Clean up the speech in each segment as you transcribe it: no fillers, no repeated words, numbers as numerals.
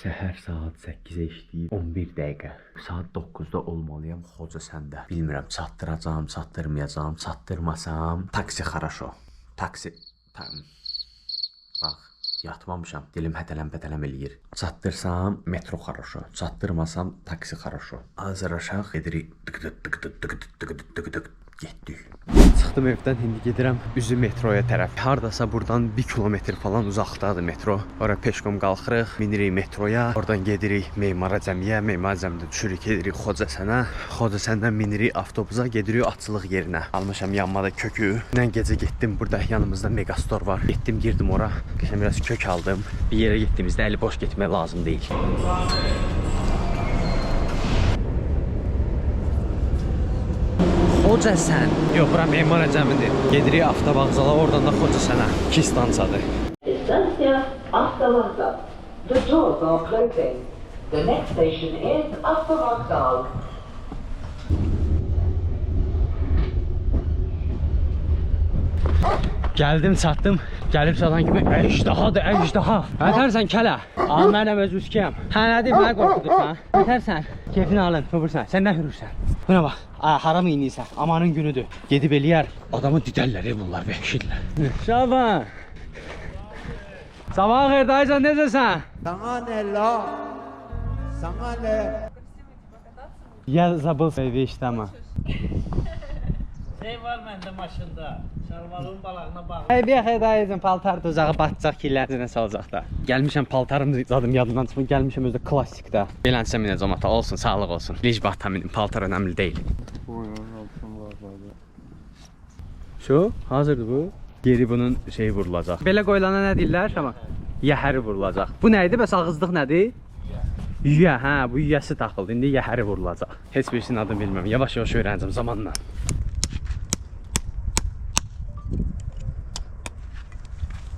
Səhər saat 8-ə işləyib 11 dəqiqə. Saat 9-da olmalıyam Xoca səndə. Bilmirəm çatdıracağam, çatdırmayacağam, çatdırmasam. Taksi xaraşo. Taksi. Bax, yatmamışam. Dilim hətələm-pətələm eləyir. Çatdırsam metro xaraşo. Çatdırmasam taksi xaraşo. Hazırlaşaq, gedirik. Getdik. Çıxdım evdən, indi gedirəm üzü metroya tərəf. Hardasa buradan 1 kilometr falan uzaqdadır metro. Ora peşkom qalxırıq, minirik metroya. Oradan gedirik Memar Əcəmiyə, Memar Əcəmidə düşürük, gedirik Xoca sənə. Xoca səndən minirik avtobusa, gedirik açılıq yerinə. Almışam yanmada kökü. Dünən gecə getdim, burada yanımızda Megastor var. Getdim, girdim ora. Qəşəng biraz kök aldım. Bir yerə getdiyimizdə əli boş getmək lazım deyil. Xoca sən. Yox, bura Memar Əcəmidir. Gedirik avtovağzala, oradan da Xoca sənə. 2 stansiyadır. İstansiya Avtovağzal. The doors are closing. The next station is Avtovağzal. Gəldim, çatdım. Gəlib çatan kimi əjdahadır, əjdaha. Ətərsən kələ. Al mənəm öz üskəyəm. Hə, nədir, mənə qorxudursan? Ətərsən. Keyfini alın, hürürsən. Sən nə hürürsən? Buna bax, haram iyniysən. Amanın günüdür. Gedib eləyər. Adamı didərlər, bunlar vəhşidirlər. Şaban. Sabahın xeyir, dayıcan, necəsən? Sana ne la? Sana ne? Ya zabıl işləmə. Şey var məndə maşında, şalvarın balağına bağlı. Bir xeyr dayıcan, paltar dozağı batacaq, killərcə nəsə olacaq da. Gəlmişəm, paltarım zadım yadımdan çıxmır, gəlmişəm özdə klassikdə. Beləncə minəcəm ata, olsun, sağlıq olsun. Lic bataminim, paltar önəmli deyil. Şu, hazırdır bu. Geri bunun şeyi vurulacaq. Belə qoyulana nə deyirlər? Şama? Yəhəri vurulacaq. Bu nə idi? Bəs ağızdıq nədir? Yüyə, hə, bu yüyəsi taxıldı. İndi yəhəri vurulacaq. Heç birisinin adını bilmirəm. Yavaş-yavaş öyrənəcəm zamanla.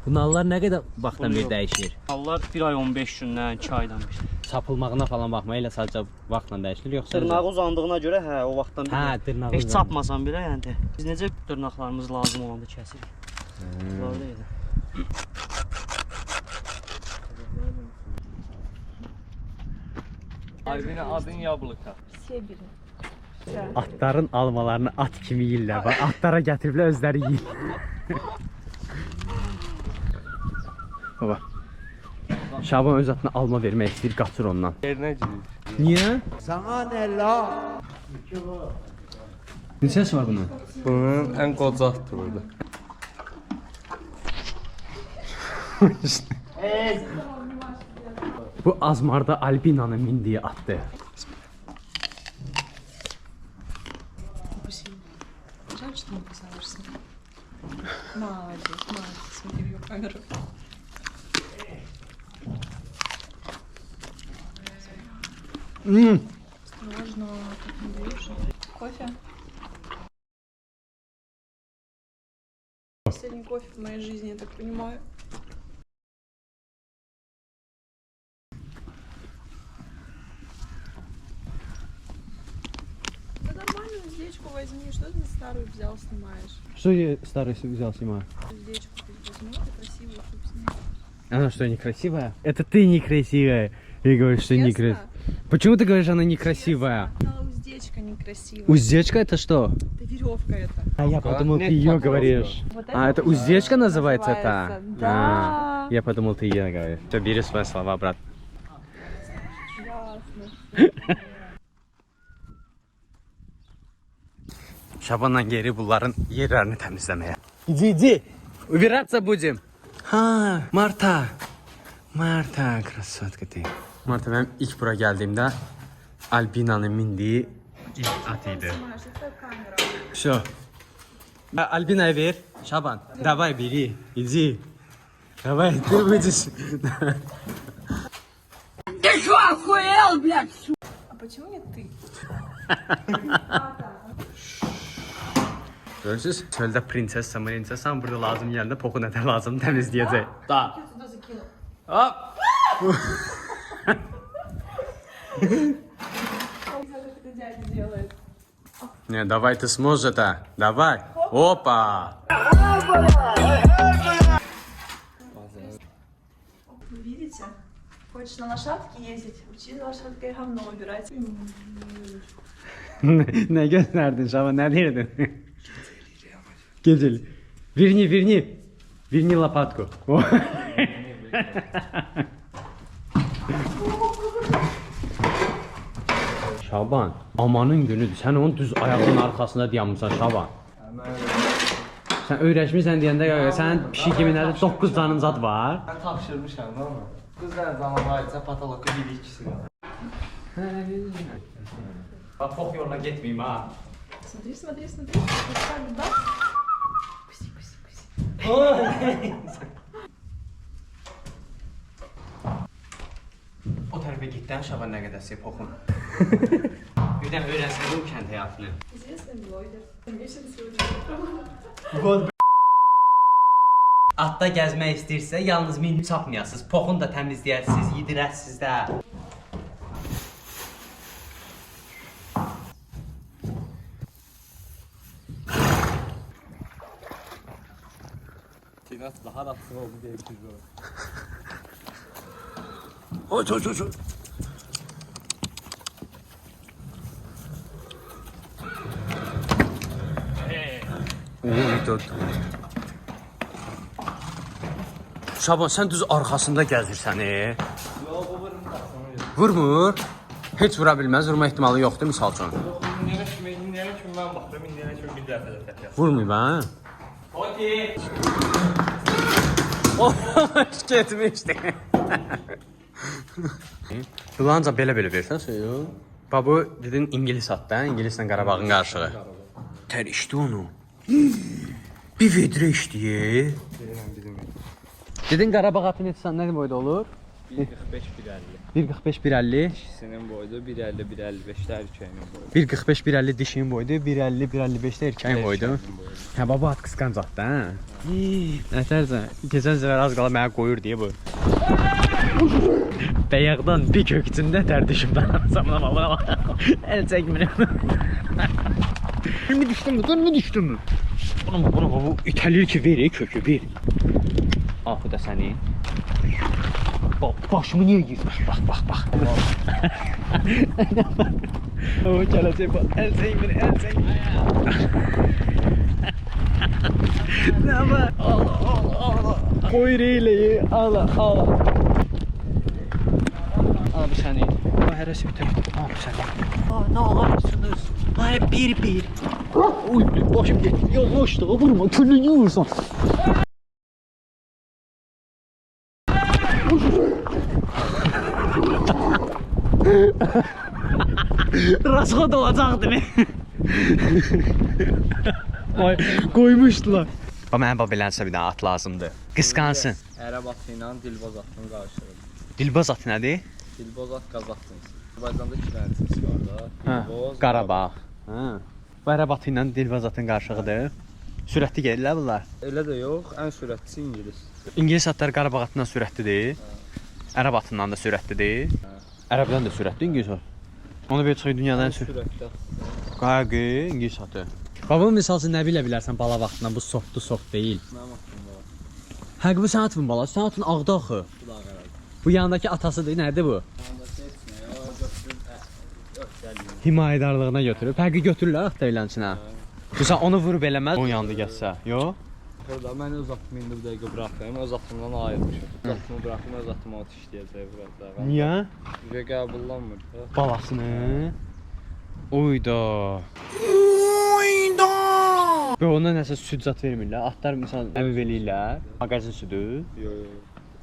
Bu nallar nə qədər vaxtdan bir dəyişir? Nallar 1 ay 15 gündən, 2 aydan bir. Sapılmağına falan baxma, elə sadəcə vaxtla dəyişilir, yoxsa? Dırnağı uzandığına görə, hə, o vaxtdan bir. Hə, dırnağı heç çapmasan belə, yəni. Biz necə dırnaqlarımız lazım olanda kəsirik. Öyle. Albina adın Yablika. Atların almalarını at kimi yeyirlər. Bax, atlara gətiriblər, özləri yeyir. Baba. Şaban öz atına alma vermək istəyir, qaçır ondan. Yerinə girir. Niyə? Sana ne la? Neçəsi var bunun? Bunun ən qocaqdır burada. Bu Azmarda Albina'nın mindiyi atdır. Жаль, что не касаешься. Молодец, молодец, смотри в ее камеру. Осторожно, как не даешь. Кофе? Последний кофе в моей жизни, я так понимаю. Да нормально, уздечку возьми, что ты старую взял, снимаешь? Что я старый взял, снимаю? Уздечку ты возьми, ты красивую, чтобы снимать. Она что, некрасивая? Это ты некрасивая. И говоришь, что некрасивая. Почему ты говоришь, она некрасивая? Она уздечка некрасивая. Уздечка это что? Это веревка это. А я подумал, ты ее говоришь. Вот Это уздечка называется это? Да. Я подумал, ты ее говоришь. Все, бери свои слова, брат. Ясно. Şabanla geri bunların yerlerini temizlemeye. İdi. Убираться будем. Ha, Marta. Marta, krasotка ты. Marta, benim ilk bura geldiğimde Albina'nın mindiği ilk atıydı. Şu. Albina'ya ver. Şaban, давай бери, иди. Давай, ты будешь. Ты что, охуел, блядь? А почему не ты? Görürsünüz, çöldə prinsessa, burada lazım gəldə poxu nətər lazım təmizləyəcək. Da. Hop. Не, давай ты сможешь это, давай. Опа. Вы видите? Хочешь на лошадке ездить? Учи лошадкой говно убирать. Ne gösterdin Şaban, ne derdin? Geceli. Virni lapatko. Şaban, amanın günüdür. Sən onun düz ayağının arkasında dayanmışsan Şaban. Sən öyrəşmirsən deyəndə sənin pişik kimi nədir? 9 canın zad var. Ben tapşırmışam ama. Kızlar zaman aitse patologu 1-2'si var. Bak çok yoluna gitmeyeyim ha. Смотри, смотри, смотри. Вот так, да? Пуси, пуси, пуси. O tərəfə getdən Şaban nə qədər sevib oxun. Birdən öyrənsən bu kənd həyatını. Известный блогер. Месяц сегодня. Atda gəzmək istəyirsə, yalnız minib çapmayasınız. Poxun da təmizləyəsiniz, yedirəsiniz də. Tinat daha rahatsız oldu diye düşünüyorum. Oç. Oy, Şaban, sən düz arxasında gəzirsən, Yo, bu vurun da sonra. Vurmur. Heç vura bilməz, vurma ehtimalı yoxdur, misal üçün. Yok, indiyene kimi ben baxıram, indiyene kimi bir dəfə də təkrar. Vurmayıb, hə? Hadi. O, getmişdi. Bulanca belə versən suyu. Bax, bu dedin İngilis atdı, hə? İngilislə Qarabağın qarşığı. Tər içdi onu. Bir vedrə içdi. Dedin Qarabağ atı neçəsən, nə boyda olur? 1.45-1.50. 1.45-1.50. İkisinin boydu 1.50-1.55 erkeğinin boydu. 1.45-1.50 dişinin boydu, 1.50-1.55 də erkəyin boydu. Hə, baba at qısqancaqdı, hə? Nətərsən, keçən səfər az qala mənə qoyur deyə bu. Bəyaqdan bir kök içində tər düşümdən ansamına baba. El çəkmirəm. Dönmü düşdün mü? Buna bu itəlir ki, ver kökü, ver. Afı da sənin. Başımı niyə yiyir? Bax. O gələcək bax, el çəkmir. Nə var? Allah. Qoyur eyləyi, Allah. Abi sənin. Hərəsi bitər. Abi sənin. Nə ağarsınız? Hə, bir. Uy, başım getdi. Yavaş da, vurma, küllüyü vursan. Rasxod olacaqdı mı? Ay, qoymuşdular. Mənə belənsə bir dənə at lazımdır. Qısqansın. Ərəb atı ilə dilboz atının qarşılığı. Dilboz atı nədir? Dilboz at Qazaxdın. Azərbaycanda 2 dənə cins var da. Dilboz, Qarabağ. Bu ərəb atı ilə dilboz atın qarşılığıdır. Sürətli gedirlər bunlar. Elə də yox, ən sürətlisi İngilis. İngilis atlar Qarabağ atından sürətlidir. Ərəb atından da sürətlidir. Ərəbdən də sürətli İngilis at. Onu bir çıxıyor dünyadan ən Sürətli. Qayğı İngilis atı. Baba misal üçün nə bilə bilərsən bala vaxtından bu soft deyil. Mənim atım var. Həqiqi bu sən atın bala, sən atın ağda axı. Bu da qərardır. Bu yanındakı atasıdır, nədir bu? Yandakı heç nə, o götürüb, ötgəliyim. Himayədarlığına götürüb. Həqiqi götürürlər at da eləncina. Sən onu vurub eləməz, onun yanında gəlsə. Yox? Burada mən öz atımı indi bir dəqiqə buraxayım, öz atımdan ayırmışım. Öz atımı buraxım, öz atıma at işləyəcək burada. Niyə? Bizə qəbullanmır da. Balasını. Uyda. Və ona nəsə süd zat vermirlər. Atlar misal əmr eləyirlər. Mağazin südü. Yox.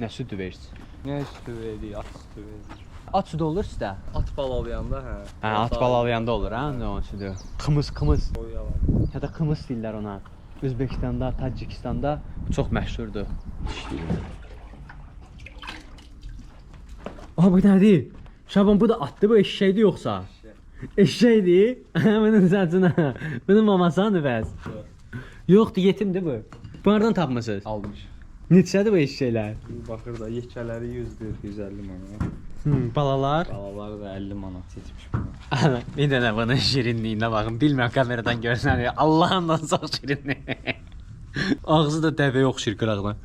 Nə südü versin? Nə sütü verir, at sütü verir. At südü olur sizdə? At balalayanda hə. Hə, at balalayanda olur ha, nə onun südü. Xımız. O yalan. Ya da xımız deyirlər ona. Özbəkistanda, Tacikistanda çox məşhurdur. Aha, bu nədir? Şaban, bu da atdı, bu eşşəkdir yoxsa? Eşşəkdir? Bunun saçına. Bunun mamasıdır bəs? Yoxdur, yetimdir bu. Bu hardan tapmısınız? Almış. Neçədir bu eşşəklər? Baxır da yekələri 140-150 manat. Balalar? Balalar da 50 manat yetmiş manat. Bir dənə bunun şirinliyinə baxın. Bilmirəm kameradan görsən. Allah'ından çox şirinlik. Ağzı da dəvəyə oxşur qıraqdan.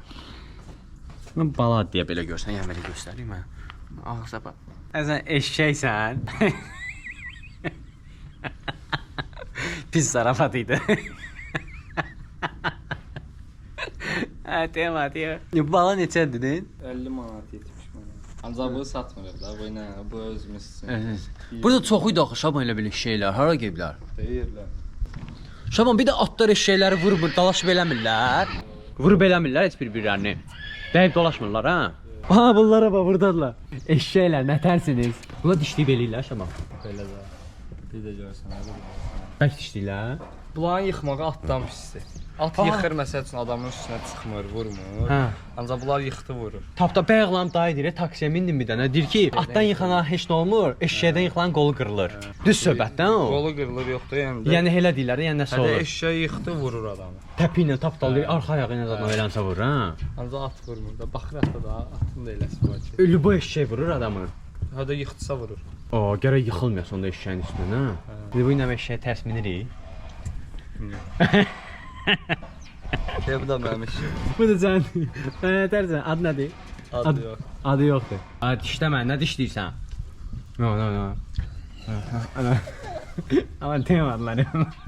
Mən bala deyə belə görsən, yəni belə göstəreyim mən. Ağza bax. Sən eşşəksən. Pis zarafat idi. Deyəm. Bala neçədir dedin? 50 manat 70 manat. Ancaq bunu satmırıq da, bu nə, bu özümüz üçün. Burada çox idi axı Şaban elə belə şeylər, hara gediblər? Deyirlər. Şaban bir də atlar eşşəkləri vurmur, dalaşıb eləmirlər. Vurub eləmirlər heç bir-birlərini. Dəyib dolaşmırlar ha? Aha bunlara bax burdadılar. Eşşəklər nətərsiniz? Bunlar dişliyib eləyirlər Şaban. Belə də. Bir də görsən, hə. Bək dişliyirlər. Bunların yıxmağı atdan pisdir. At yıxır məsəl üçün adamın üstünə çıxmır, vurmur. Hə. Ancaq bunlar yıxdı vurur. Tapda bayaqlam dayı deyir, taksiyə mindim bir dənə. Deyir ki, atdan yıxana heç nə olmur, eşşəkdən yıxılan qolu qırılır. Düz söhbətdən o. Qolu qırılır yoxdur yəni. Yəni elə deyirlər, yəni nəsə Hədə olur. eşşək yıxdı vurur adamı. Təpi ilə tapdalayır, arxa ayağı ilə zadına verənsə vurur, ha? Ancaq at vurmur da. Baxır hətta da atın da eləsi var ki. Ölü bu eşşək vurur adamı. Hədə yıxdısa vurur. O, gərək yıxılmıyor sonda eşşəyin üstünə, ha? İndi bu ilə eşşəyi tərs minirik. Bu da mənim eşşəyim. Bu da sən. Tərsən, adı nədir? Adı yox. Adı yoxdur. Dişləmə, nə dişləyirsən? No. Amma deyəmədilər.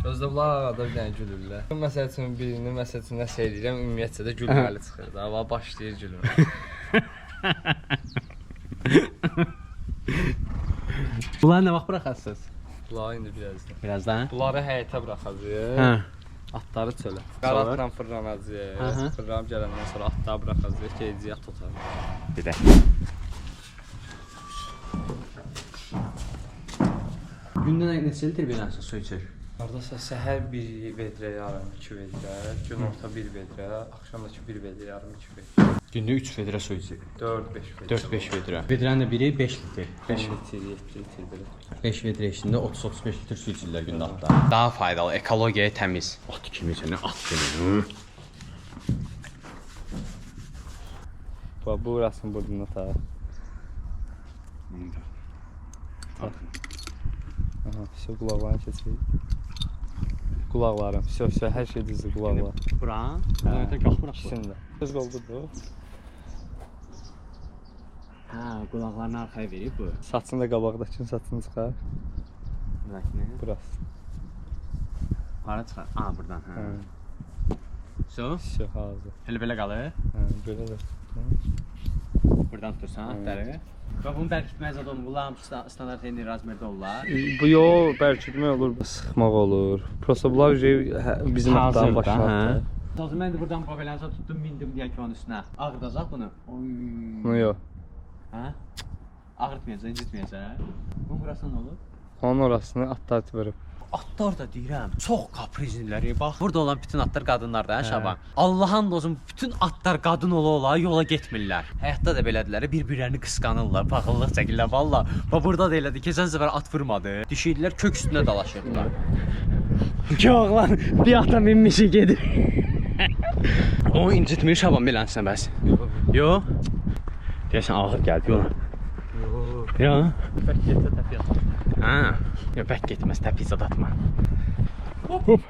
Özdə bunlar arada bir dənə gülürlər. Məsəl üçün birini, məsəl üçün nəsə eləyirəm, ümumiyyətcə də gülməli çıxır da. Hava başlayır gülmür. Bunları nə vaxt buraxasınız? Bunları indi birazdan. Birazdan? Bunları həyətə buraxacağıq. Hə. Atları çölə. Qaratla fırlanacağıq. Fırlanıb gələndən sonra atları buraxacağıq, gedəcəyik at otağa. Bir də. Gündə neçə litr beləsin su içir? Hardasa səhər 1 vedrə yarım, 2 vedrə, günorta 1 vedrə, axşamdakı 1 vedrə yarım, 2 vedrə. Gündə 3 vedrə su içir. 4-5 vedrə. 4-5 vedrə. Vedrənin də biri 5 litr. 5 litr, 7 litr belə. 5 vedrə içində 30-35 litr su içirlər gündə atlar. Daha faydalı, ekologiyaya təmiz. At kimi sənə, at kimi. Bax, bu burasını burnuna tax. Aha, все, qulaqlarını keçir. Qulaqlarım, все, hər şey düzdür qulaqlar. Bura, burada qalxmıraq. İkisində. Öz qoldudur. Hə, qulaqlarını arxaya verib bu. Saçını da qabaqdakının saçını çıxar. Buradakını. Burası. Hara çıxar? Buradan, hə. So, Все, hazır. elə belə qalır. Hə, belə də. Buradan tutursan atları. Bax, bunu bərkitməz adam, bunlar hamısı standart eyni razmerdə olurlar. Bu yol bərkitmək olur, sıxmaq olur. Prosta bunlar bizim atdan başlar. Sözüm mən də buradan babelansa tutdum, mindim deyək ki onun üstünə. Ağırdacaq bunu. Bunu yox. Hə? Ağırtmayacaq, incitməyəcək. Bunun burasında nə olur? Onun orasını atlar tübürüb. Atlar da deyirəm, çox kaprizliləri. Bax, burada olan bütün atlar qadınlardır, hə Şaban? Allahın olsun, bütün atlar qadın ola yola getmirlər. Həyatda da belədirlər, bir-birlərini qısqanırlar, paxıllıq çəkirlər valla. Bax, burada da elədir, keçən səfər at vurmadı. Düşürdülər, kök üstündə dalaşırdılar. Yox lan, bir ata minmişi gedir. O incitmir Şaban belənsən bəs. Yox. Deyəsən ağır gəldi yola. Yox. Bək getsə təpiyə atma. Hə. Yox, bək getməz, təpizad atma. Hop.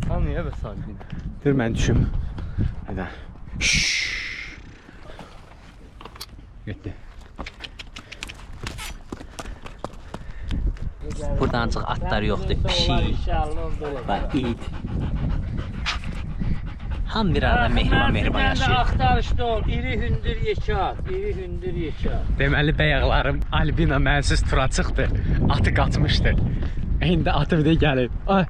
Ha, niyə bəs sakin? Dur, mən düşüm. Hədə. Getdi. Buradan ancaq atlar yoxdur, pişik və it. Ham bir arada mehriban yaşayır. Axtarışda ol, iri hündür yekar, iri hündür yekar. Deməli bəyaqlarım Albina mənsiz tura çıxdı. Atı qaçmışdı. İndi atı bir də gəlib. Ay.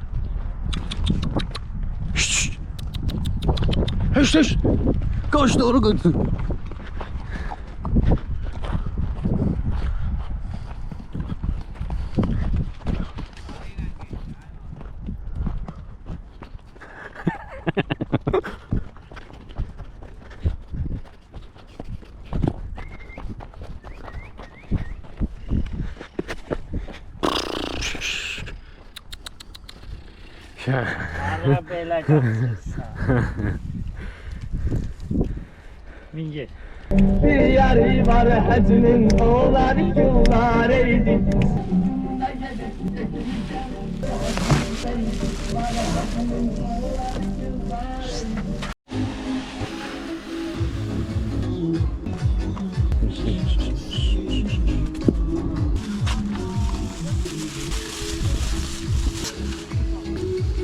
Höş. Qaç doğru qaçsın. Ara belə qaçırsan. Min gel. Bir yarı var hacının oğlan yıllar eridi.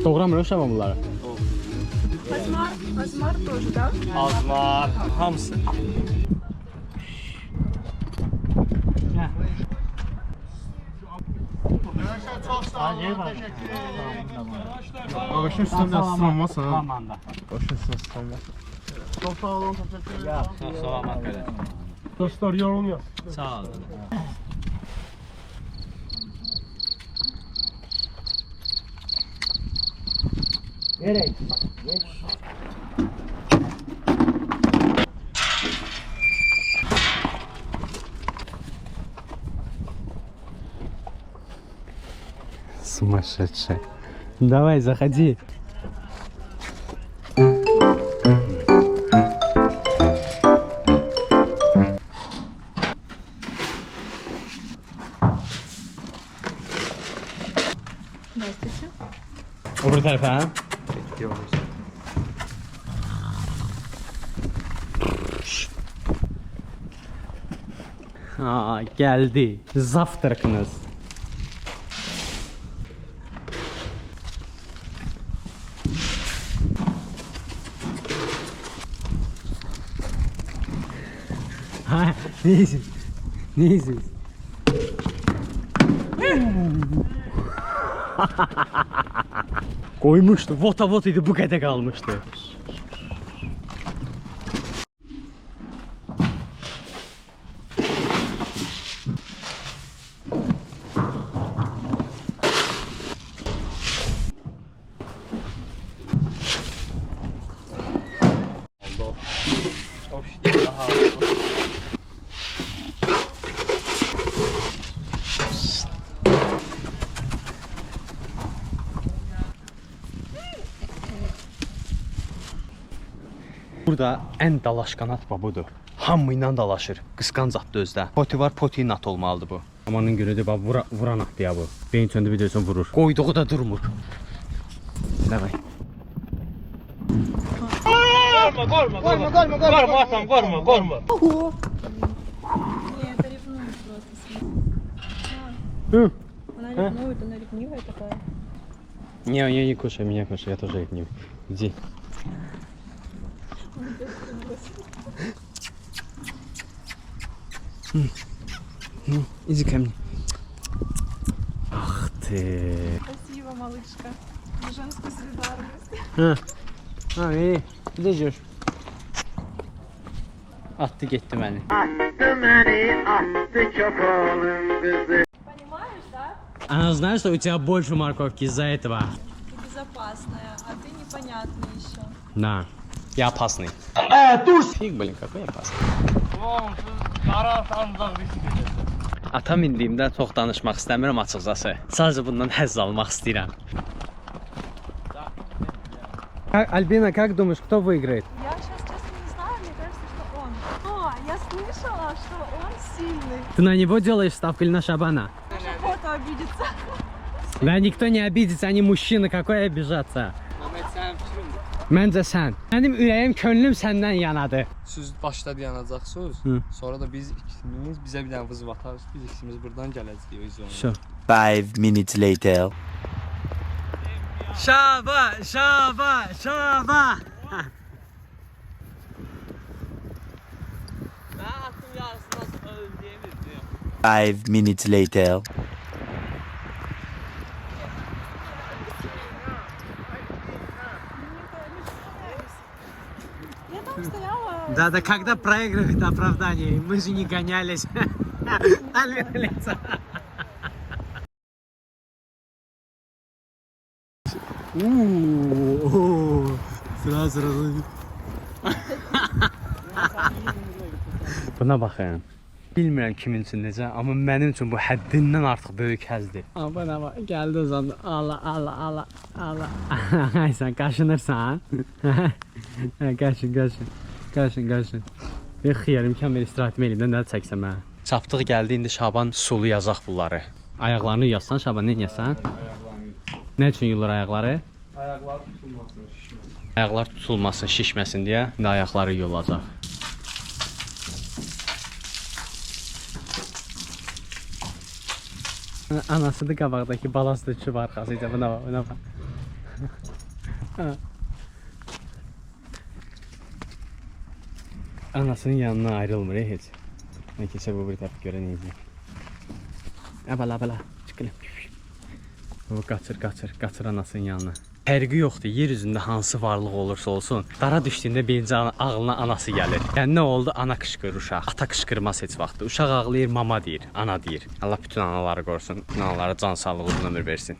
Doğramır şaba bunları. Азмар тоже, да? Azmar, hamısı. Ağaçın üstündə ıslanmasın. Tamam da. Ağaçın üstündə ıslanmasın. Çok sağ olun, teşekkür ederim. Salamat belə. Dostlar yorulmuyor. Sağ ol. Nereye? Сумасшедшая. Давай, заходи. Здравствуйте. Öbür tarafa ha? Ha, geldi. Zavtrakınız. Ha, neyse. Neyse. Koymuştu. Vota vot idi, bu qədər qalmışdı. Burada ən dalaşqan at budur. Hamı ilə dalaşır. Qısqanc atdı özdə. Poti var, poti ilə at olmalıdır bu. Amanın günüdür, bax vuran atdı ya bu. Beyin çöndü biliyorsun vurur. Qoyduğu da durmur. Davay. Нет, это ревнует просто. Hı. Она ревнует, она ревнивая такая. Не кушай, меня кушай, я тоже ревнивый. Иди. Иди ко мне. Ах ты. Спасибо, малышка. За женскую солидарность. İyi. Gideceğiz. Attı gitti beni. Понимаешь, да? Она знает, что у тебя больше морковки из-за этого. Ты безопасная, а ты непонятный еще. Да. Я опасный. Фиг, блин, какой я опасный. Ata mindiyimdə çox danışmaq istəmirəm açıqcası. Sadəcə bundan həzz almaq istəyirəm. Альбина, как думаешь, кто выиграет? Я сейчас, честно, не знаю, мне кажется, что он. О, я слышала, что он сильный. Ты на него делаешь ставку или на Шабана? Кто-то обидится. Да никто не обидится, они мужчины, какой обижаться? Məncə sən. Mənim ürəyim, könlüm səndən yanadır. Siz başda dayanacaqsınız. Hı. Sonra da biz ikimiz bizə bir dənə vızv atarız. Biz ikimiz buradan gələcəyik o izləyə. Şu. 5 minutes later. Şaba, şaba, şaba. Mən atım yarısından öldüyemiz. 5 minutes later. Я там стояла. Да, когда проигрывает оправдание, мы же не гонялись. Альбина лицо. Sırası. Buna baxın. Bilmirəm kimin üçün necə, amma mənim üçün bu həddindən artıq böyük həzdir. Bana bax, gəldi uzandı. Allah, Allah, Allah, Allah. Ay sən qaşınırsan. Qaşın. Bir xiyar imkan ver istirahətimi eləyim də nə çəksəm hə. Çapdıq gəldi, indi Şaban sulu yazaq bunları. Ayaqlarını yazsan Şaban, nə yasan? Nə üçün yuyulur ayaqları? Ayaqlar tutulmasın, şişməsin. Ayaqlar tutulmasın, şişməsin deyə indi ayaqları yuyulacaq. Anası da qabaqdakı balası da düşüb arxasıca buna bax. Anasının yanına ayrılmır heç. Mən keçə bu bir tərəf görə neyəcək. Əbələ, çıxılım. O qaçır anasının yanına. Fərqi yoxdur, yer üzündə hansı varlıq olursa olsun, dara düşdüyündə birinci ağlına anası gəlir. Yəni nə oldu? Ana qışqırır uşaq. Ata qışqırmaz heç vaxt. Uşaq ağlayır, mama deyir, ana deyir. Allah bütün anaları qorusun, bütün analara can sağlığı, uzun ömür versin.